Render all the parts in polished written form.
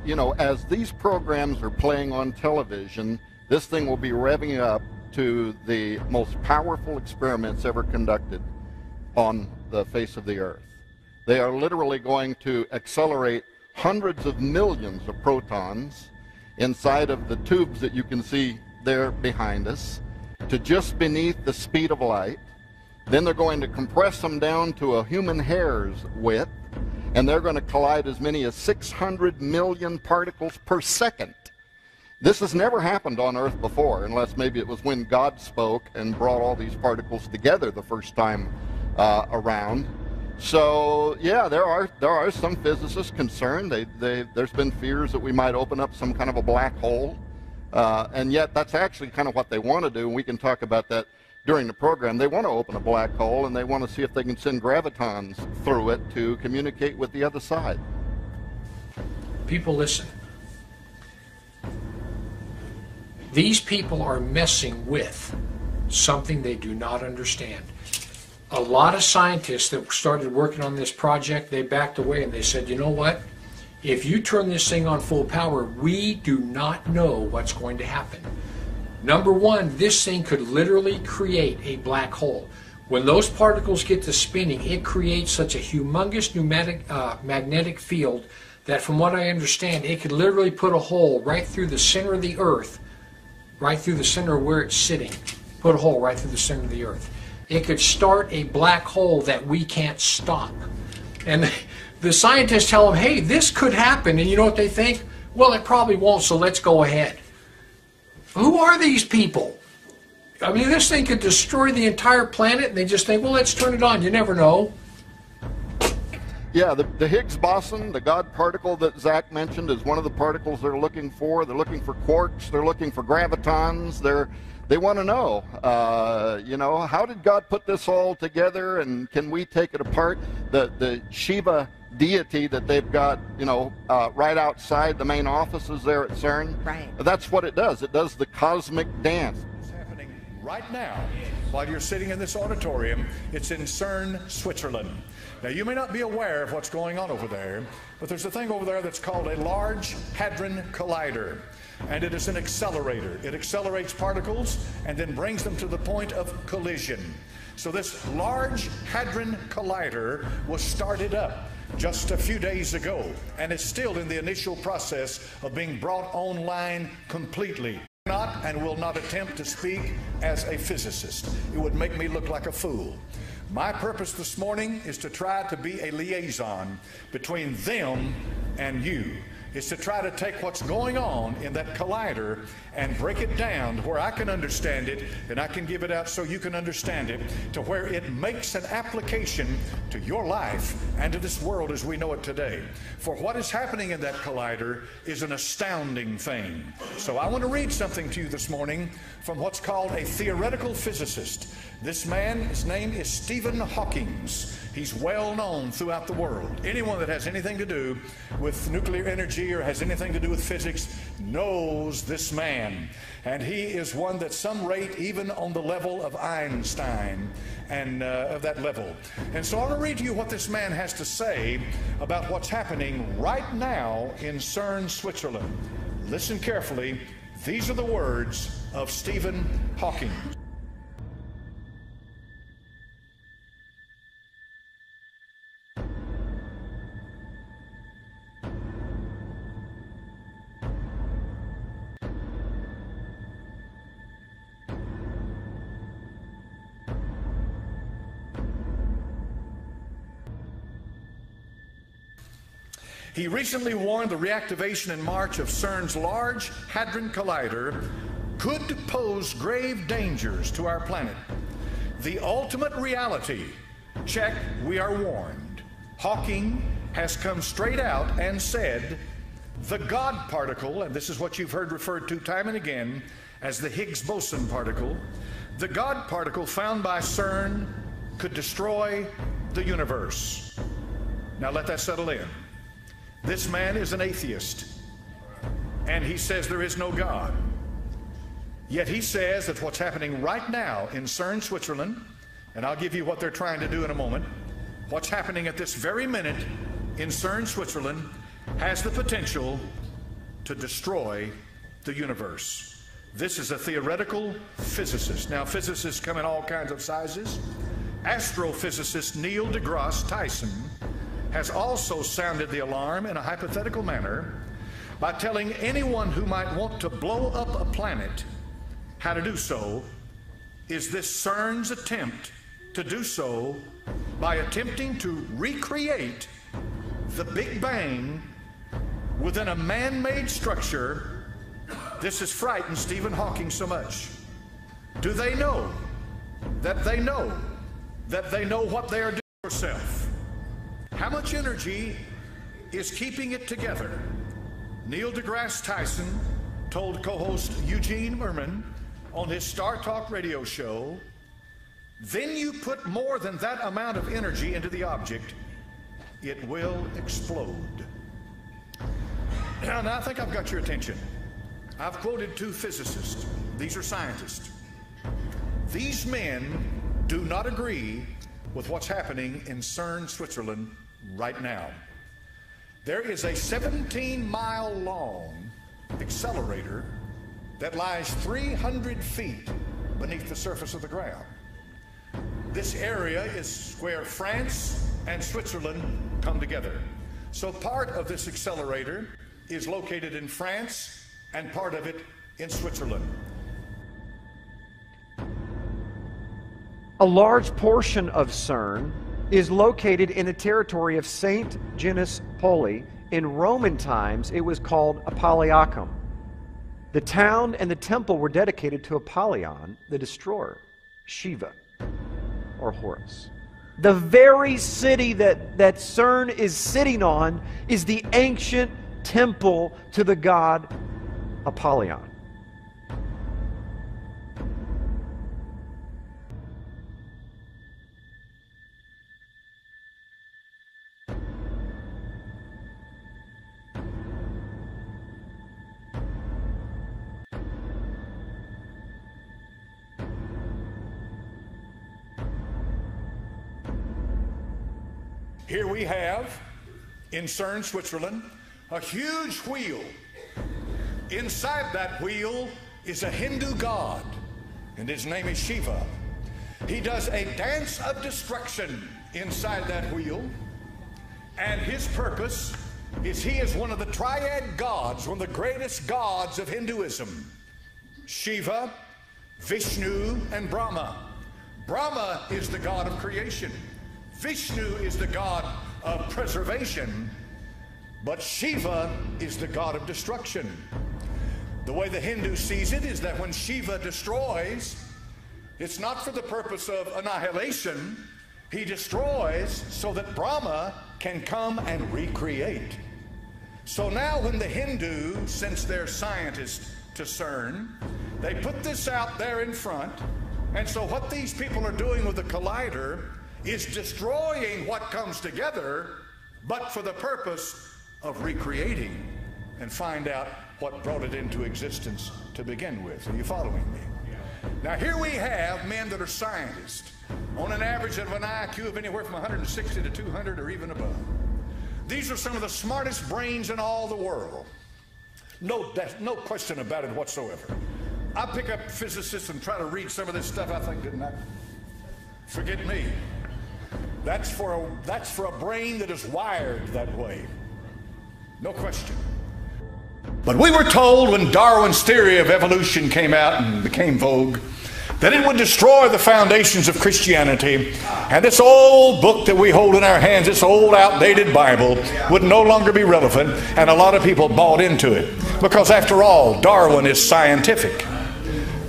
you know, as these programs are playing on television, this thing will be revving up to the most powerful experiments ever conducted on the face of the earth. They are literally going to accelerate hundreds of millions of protons inside of the tubes that you can see there behind us to just beneath the speed of light. Then they're going to compress them down to a human hair's width, and they're going to collide as many as 600 million particles per second. This has never happened on Earth before, unless maybe it was when God spoke and brought all these particles together the first time around. So yeah, there are some physicists concerned. There's been fears that we might open up some kind of a black hole, and yet that's actually kind of what they want to do, and we can talk about that during the program. They want to open a black hole, and they want to see if they can send gravitons through it to communicate with the other side. People, listen. These people are messing with something they do not understand. A lot of scientists that started working on this project, they backed away and they said, you know what? If you turn this thing on full power, we do not know what's going to happen. Number one, this thing could literally create a black hole. When those particles get to spinning, it creates such a humongous magnetic field that, from what I understand, it could literally put a hole right through the center of the Earth, right through the center of where it's sitting. Put a hole right through the center of the Earth. It could start a black hole that we can't stop. And the scientists tell them, hey, this could happen. And you know what they think? Well, it probably won't, so let's go ahead. Who are these people? I mean, this thing could destroy the entire planet, and they just think, well, let's turn it on. You never know. Yeah, the Higgs boson, the God particle that Zach mentioned, is one of the particles they're looking for. They're looking for quarks. They're looking for gravitons. They want to know, you know, how did God put this all together, and can we take it apart? The Síva deity that they've got, you know, right outside the main offices there at CERN. Right. That's what it does. It does the cosmic dance. It's happening right now while you're sitting in this auditorium. It's in CERN, Switzerland. Now, you may not be aware of what's going on over there, but there's a thing over there that's called a Large Hadron Collider, and it is an accelerator. It accelerates particles and then brings them to the point of collision. So this Large Hadron Collider was started up just a few days ago, and it's still in the initial process of being brought online completely. Not and will not attempt to speak as a physicist. It would make me look like a fool. My purpose this morning is to try to be a liaison between them and you. Is to try to take what's going on in that collider and break it down to where I can understand it, and I can give it out so you can understand it, to where it makes an application to your life and to this world as we know it today. For what is happening in that collider is an astounding thing. So I want to read something to you this morning from what's called a theoretical physicist. This man, his name is Stephen Hawking. He's well known throughout the world. Anyone that has anything to do with nuclear energy or has anything to do with physics knows this man. And he is one that some rate even on the level of Einstein and of that level. And so I want to read to you what this man has to say about what's happening right now in CERN, Switzerland. Listen carefully. These are the words of Stephen Hawking. He recently warned the reactivation in March of CERN's Large Hadron Collider could pose grave dangers to our planet. The ultimate reality, check, we are warned. Hawking has come straight out and said the God particle, and this is what you've heard referred to time and again as the Higgs boson particle, the God particle found by CERN could destroy the universe. Now let that settle in. This man is an atheist, and he says there is no God. Yet he says that what's happening right now in CERN, Switzerland, and I'll give you what they're trying to do in a moment, what's happening at this very minute in CERN, Switzerland, has the potential to destroy the universe. This is a theoretical physicist. Now, physicists come in all kinds of sizes. Astrophysicist Neil deGrasse Tyson has also sounded the alarm in a hypothetical manner by telling anyone who might want to blow up a planet how to do so is this CERN's attempt to do so by attempting to recreate the Big Bang within a man-made structure. This has frightened Stephen Hawking so much. Do they know that they know what they are doing to yourself? How much energy is keeping it together? Neil deGrasse Tyson told co-host Eugene Merman on his Star Talk radio show, then you put more than that amount of energy into the object, it will explode. Now I think I've got your attention. I've quoted two physicists. These are scientists. These men do not agree with what's happening in CERN, Switzerland right now. There is a 17-mile long accelerator that lies 300 feet beneath the surface of the ground. This area is where France and Switzerland come together. So part of this accelerator is located in France and part of it in Switzerland. A large portion of CERN is located in the territory of Saint Genus Poli. In Roman times, it was called Apolliacum. The town and the temple were dedicated to Apollyon, the destroyer, Síva, or Horus. The very city that CERN is sitting on is the ancient temple to the god Apollyon. Here we have, in CERN, Switzerland, a huge wheel. Inside that wheel is a Hindu god, and his name is Síva. He does a dance of destruction inside that wheel, and his purpose is he is one of the triad gods, one of the greatest gods of Hinduism. Síva, Vishnu, and Brahma. Brahma is the god of creation. Vishnu is the god of preservation, but Síva is the god of destruction. The way the Hindu sees it is that when Síva destroys, it's not for the purpose of annihilation. He destroys so that Brahma can come and recreate. So now when the Hindu, since they're scientists to CERN, they put this out there in front, and so what these people are doing with the collider is destroying what comes together, but for the purpose of recreating and find out what brought it into existence to begin with. Are you following me? Now here we have men that are scientists on an average of an IQ of anywhere from 160 to 200 or even above. These are some of the smartest brains in all the world. No question about it whatsoever. I pick up physicists and try to read some of this stuff. I think, didn't I? Forget me. That's for a brain that is wired that way. No question. But we were told when Darwin's theory of evolution came out and became vogue that it would destroy the foundations of Christianity, and this old book that we hold in our hands, this old outdated Bible, would no longer be relevant, and a lot of people bought into it because after all, Darwin is scientific.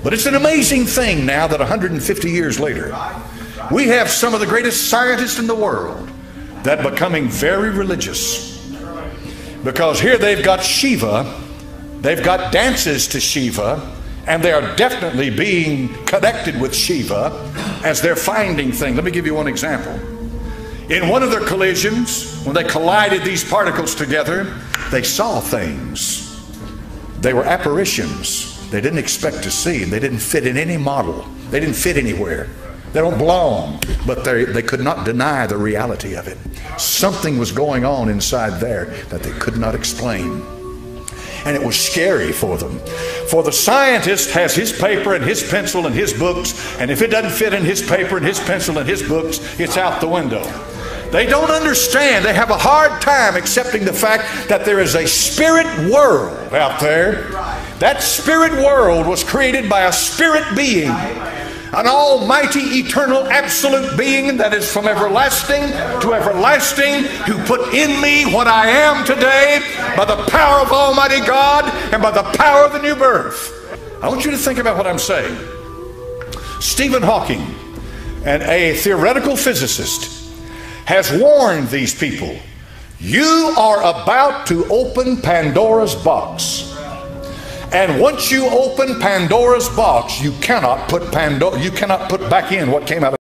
But it's an amazing thing now that 150 years later, we have some of the greatest scientists in the world that are becoming very religious. Because here they've got Síva, they've got dances to Síva, and they are definitely being connected with Síva as they're finding things. Let me give you one example. In one of their collisions, when they collided these particles together, they saw things. They were apparitions they didn't expect to see, and they didn't fit in any model. They didn't fit anywhere. They don't belong, but they could not deny the reality of it. Something was going on inside there that they could not explain. and it was scary for them. For the scientist has his paper and his pencil and his books, and if it doesn't fit in his paper and his pencil and his books, it's out the window. They don't understand. They have a hard time accepting the fact that there is a spirit world out there. That spirit world was created by a spirit being, an almighty, eternal, absolute being that is from everlasting to everlasting, who put in me what I am today by the power of Almighty God and by the power of the new birth. I want you to think about what I'm saying. Stephen Hawking, a theoretical physicist, has warned these people, you are about to open Pandora's box. And once you open Pandora's box, you cannot put back in what came out of